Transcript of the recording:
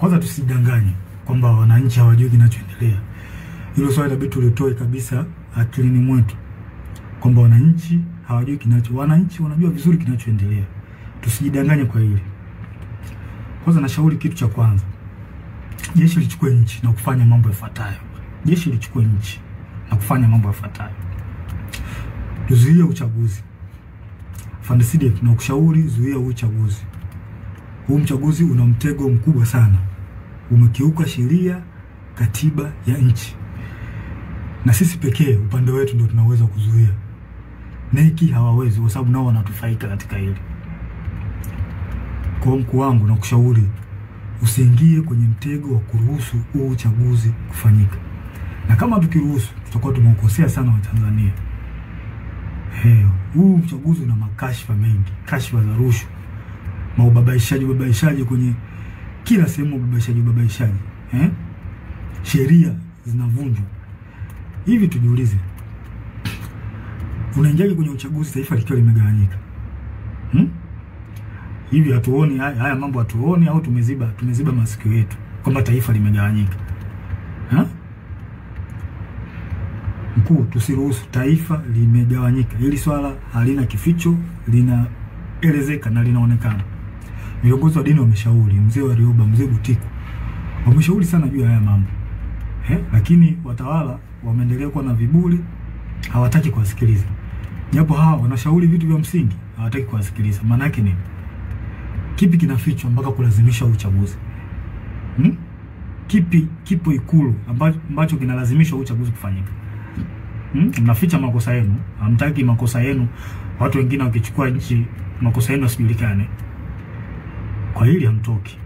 Kwanza tusidanganye kwamba wananchi hawajui kinachoendelea. Hilo swali inabidi tulitoe kabisa akilini mwetu kwamba wananchi hawajui wananchi wanajua vizuri kinachoendelea. Tusijidanganye kwa hili. Kwanza nashauri kitu cha kwanza, jeshi lichukue nchi na kufanya mambo yafuatayo. Jeshi lichukue nchi na kufanya mambo yafuatayo. Tuzuie uchaguzi. Fandeside tunakushauri zuia uchaguzi. Huu uchaguzi una mtego mkubwa sana. Umekiuka sheria, katiba ya nchi. Na sisi pekee upande wetu ndio tunaweza kuzuia. Neki hawawezi kwa sababu nao wanatufaika katika hili. Kwa mkuu wangu na kushauri usiingie kwenye mtego wa kuruhusu huu uchaguzi kufanyika. Na kama tukiruhusu tutakuwa tumekosea sana wa Tanzania. Huu uchaguzi una makashfa mengi, kashfa za rushwa, ubabaishaji kwenye kila sehemu, ubabaishaji. Sheria zinavunjwa. Hivi tujiulize, unaingia kwenye uchaguzi taifa likiwa limegawanyika? Hivi hatuoni haya mambo, hatuoni au tumeziba masikio yetu kwamba taifa limegawanyika? Mkuu, tusiruhusu taifa limegawanyika. Hili swala halina kificho, linaelezeka na linaonekana. Viongozi wa dini wameshauri, mzee wa Rioba, mzee Butiku, wameshauri sana juu ya haya mambo. Lakini watawala wameendelea kuwa na viburi, hawataki kuwasikiliza. Japo hawa wanashauri vitu vya msingi, hawataki kuwasikiliza. Maana yake nini? Kipi kinafichwa mpaka kulazimisha uchaguzi? Kipo Ikulu ambacho kinalazimisha uchaguzi kufanyika? Mnaficha makosa yenu, hamtaki makosa yenu watu wengine wakichukua nchi makosa yenu yasijulikane. Kwa hili hamtoki.